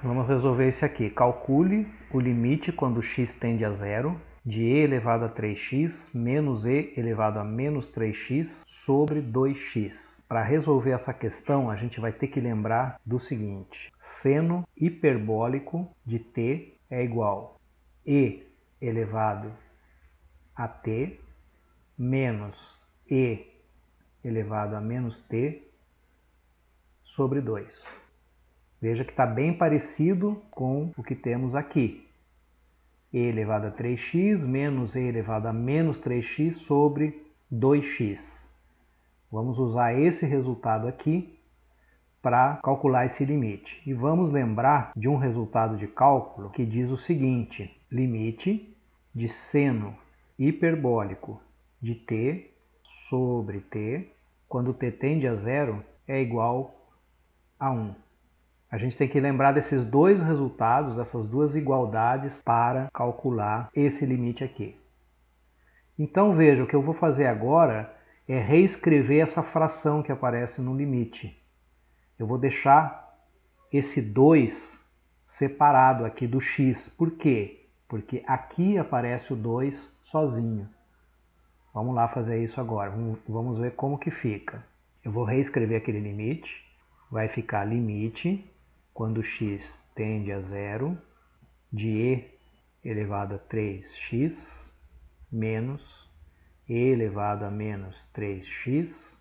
Vamos resolver esse aqui. Calcule o limite quando x tende a zero de e elevado a 3x menos e elevado a menos 3x sobre 2x. Para resolver essa questão, a gente vai ter que lembrar do seguinte. Seno hiperbólico de t é igual a e elevado a t menos e elevado a menos t sobre 2. Veja que está bem parecido com o que temos aqui. E elevado a 3x menos e elevado a menos 3x sobre 2x. Vamos usar esse resultado aqui para calcular esse limite. E vamos lembrar de um resultado de cálculo que diz o seguinte: limite de seno hiperbólico de t sobre t, quando t tende a zero, é igual a 1. A gente tem que lembrar desses dois resultados, dessas duas igualdades, para calcular esse limite aqui. Então veja, o que eu vou fazer agora é reescrever essa fração que aparece no limite. Eu vou deixar esse 2 separado aqui do x. Por quê? Porque aqui aparece o 2 sozinho. Vamos lá fazer isso agora. Vamos ver como que fica. Eu vou reescrever aquele limite. Vai ficar limite, quando x tende a zero, de e elevado a 3x menos e elevado a menos 3x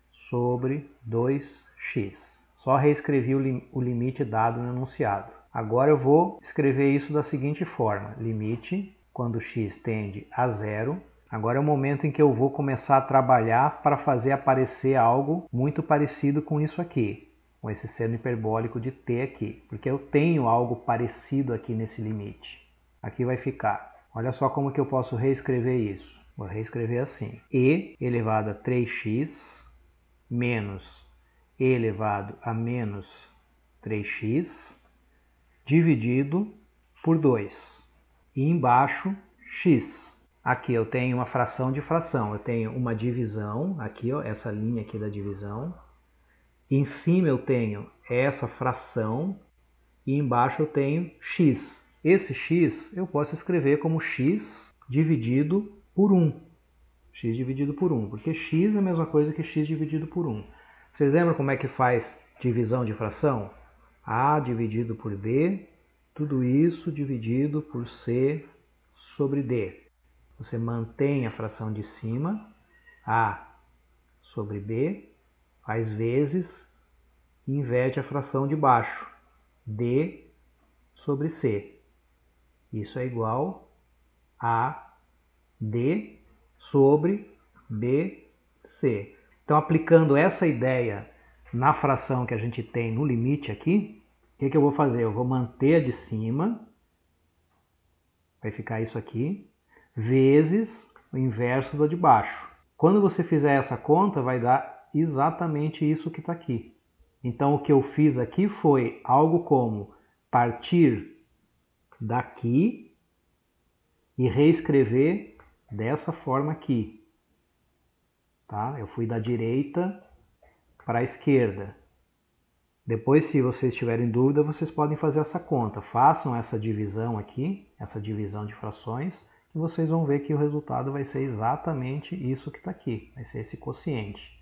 sobre 2x. Só reescrevi o limite dado no enunciado. Agora eu vou escrever isso da seguinte forma. Limite, quando x tende a zero. Agora é o momento em que eu vou começar a trabalhar para fazer aparecer algo muito parecido com isso aqui, com esse seno hiperbólico de t aqui, porque eu tenho algo parecido aqui nesse limite. Aqui vai ficar. Olha só como que eu posso reescrever isso. Vou reescrever assim. E elevado a 3x menos e elevado a menos 3x dividido por 2. E embaixo, x. Aqui eu tenho uma fração de fração. Eu tenho uma divisão, aqui ó, essa linha aqui da divisão. Em cima eu tenho essa fração e embaixo eu tenho x. Esse x eu posso escrever como x dividido por 1. X dividido por 1, porque x é a mesma coisa que x dividido por 1. Vocês lembram como é que faz divisão de fração? A dividido por B, tudo isso dividido por C sobre D. Você mantém a fração de cima, A sobre B, faz vezes e inverte a fração de baixo, D sobre C. Isso é igual a D sobre BC. Então, aplicando essa ideia na fração que a gente tem no limite aqui, o que eu vou fazer? Eu vou manter a de cima, vai ficar isso aqui, vezes o inverso da de baixo. Quando você fizer essa conta, vai dar exatamente isso que está aqui. Então, o que eu fiz aqui foi algo como partir daqui e reescrever dessa forma aqui. Tá? Eu fui da direita para a esquerda. Depois, se vocês tiverem dúvida, vocês podem fazer essa conta. Façam essa divisão aqui, essa divisão de frações, e vocês vão ver que o resultado vai ser exatamente isso que está aqui. Vai ser esse quociente.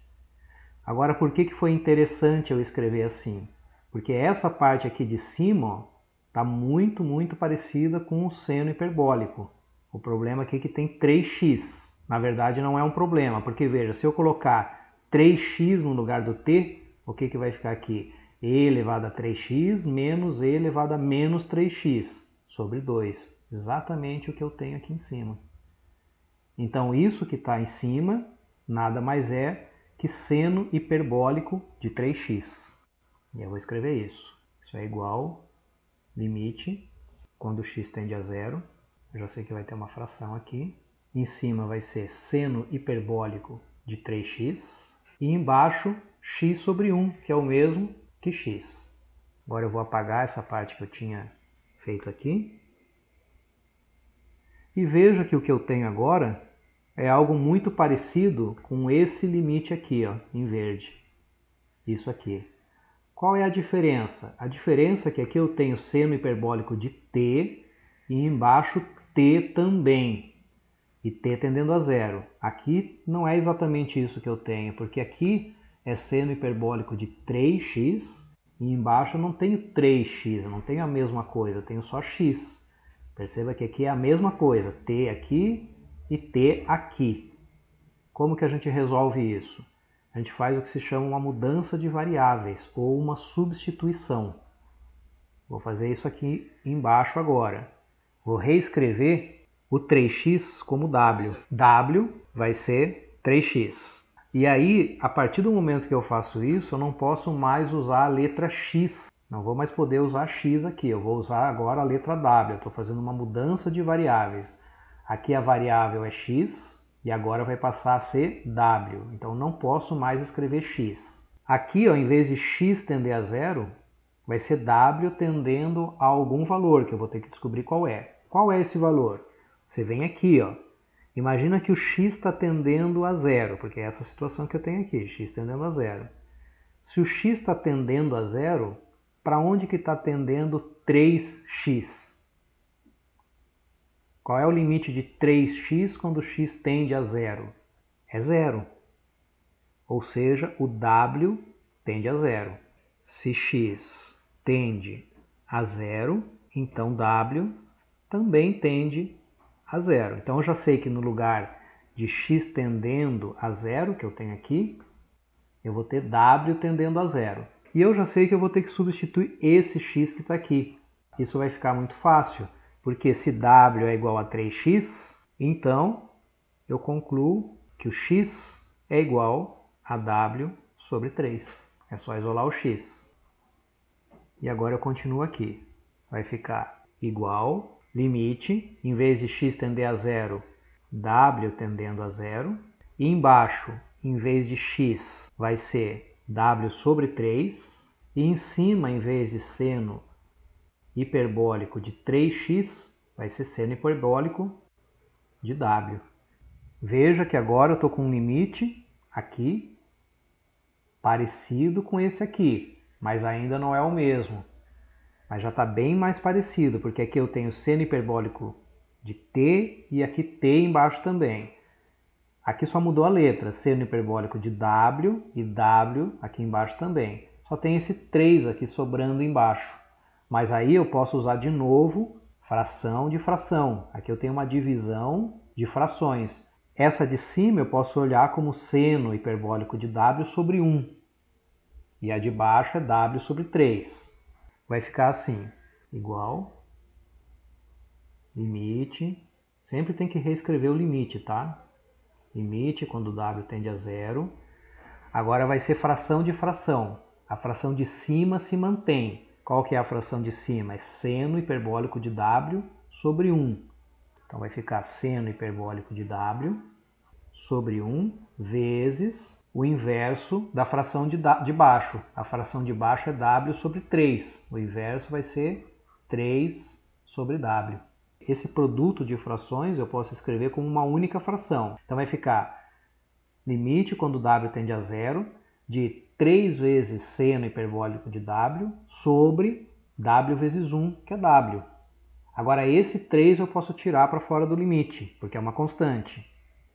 Agora, por que foi interessante eu escrever assim? Porque essa parte aqui de cima está muito parecida com o seno hiperbólico. O problema aqui é que tem 3x. Na verdade, não é um problema, porque veja, se eu colocar 3x no lugar do t, o que vai ficar aqui? E elevado a 3x menos e elevado a menos 3x sobre 2. Exatamente o que eu tenho aqui em cima. Então, isso que está em cima nada mais é que seno hiperbólico de 3x. E eu vou escrever isso. Isso é igual limite, quando x tende a zero. Eu já sei que vai ter uma fração aqui. Em cima vai ser seno hiperbólico de 3x. E embaixo, x sobre 1, que é o mesmo que x. Agora eu vou apagar essa parte que eu tinha feito aqui. E veja que o que eu tenho agora é algo muito parecido com esse limite aqui, ó, em verde. Isso aqui. Qual é a diferença? A diferença é que aqui eu tenho seno hiperbólico de t e embaixo t também. E t tendendo a zero. Aqui não é exatamente isso que eu tenho, porque aqui é seno hiperbólico de 3x e embaixo eu não tenho 3x, eu não tenho a mesma coisa, eu tenho só x. Perceba que aqui é a mesma coisa, t aqui e t aqui. Como que a gente resolve isso? A gente faz o que se chama uma mudança de variáveis ou uma substituição. Vou fazer isso aqui embaixo agora. Vou reescrever o 3x como w. W vai ser 3x. E aí, a partir do momento que eu faço isso, eu não posso mais usar a letra x. Não vou mais poder usar x aqui. Eu vou usar agora a letra w. Eu estou fazendo uma mudança de variáveis. Aqui a variável é x e agora vai passar a ser w. Então não posso mais escrever x. Aqui, ó, em vez de x tender a zero, vai ser w tendendo a algum valor, que eu vou ter que descobrir qual é. Qual é esse valor? Você vem aqui, ó. Imagina que o x está tendendo a zero, porque é essa situação que eu tenho aqui, x tendendo a zero. Se o x está tendendo a zero, para onde que está tendendo 3x? Qual é o limite de 3x quando x tende a zero? É zero. Ou seja, o w tende a zero. Se x tende a zero, então w também tende a zero. Então eu já sei que no lugar de x tendendo a zero, que eu tenho aqui, eu vou ter w tendendo a zero. E eu já sei que eu vou ter que substituir esse x que está aqui. Isso vai ficar muito fácil, porque se w é igual a 3x, então eu concluo que o x é igual a w sobre 3. É só isolar o x. E agora eu continuo aqui. Vai ficar igual, limite, em vez de x tender a zero, w tendendo a zero. E embaixo, em vez de x, vai ser w sobre 3. E em cima, em vez de seno hiperbólico de 3x, vai ser seno hiperbólico de w. Veja que agora eu estou com um limite aqui, parecido com esse aqui, mas ainda não é o mesmo. Mas já está bem mais parecido, porque aqui eu tenho seno hiperbólico de t e aqui t embaixo também. Aqui só mudou a letra, seno hiperbólico de w e w aqui embaixo também. Só tem esse 3 aqui sobrando embaixo. Mas aí eu posso usar de novo fração de fração. Aqui eu tenho uma divisão de frações. Essa de cima eu posso olhar como seno hiperbólico de w sobre 1. E a de baixo é w sobre 3. Vai ficar assim, igual, limite, sempre tem que reescrever o limite, tá? Limite quando w tende a zero. Agora vai ser fração de fração. A fração de cima se mantém. Qual que é a fração de cima? É seno hiperbólico de w sobre 1. Então vai ficar seno hiperbólico de w sobre 1 vezes o inverso da fração de baixo. A fração de baixo é w sobre 3. O inverso vai ser 3 sobre w. Esse produto de frações eu posso escrever como uma única fração. Então vai ficar limite quando w tende a zero de 3 vezes seno hiperbólico de w sobre w vezes 1, que é w. Agora esse 3 eu posso tirar para fora do limite, porque é uma constante.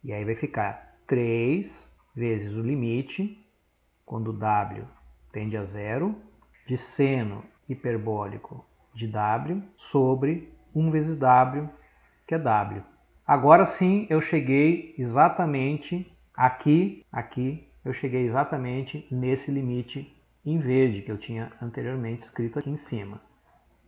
E aí vai ficar 3 vezes o limite, quando w tende a zero, de seno hiperbólico de w sobre 1 vezes w, que é w. Agora sim eu cheguei exatamente aqui, eu cheguei exatamente nesse limite em verde que eu tinha anteriormente escrito aqui em cima.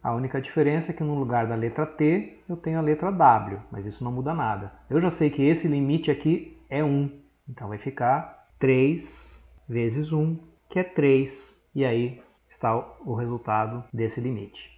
A única diferença é que no lugar da letra T eu tenho a letra W, mas isso não muda nada. Eu já sei que esse limite aqui é 1, então vai ficar 3 vezes 1, que é 3, e aí está o resultado desse limite.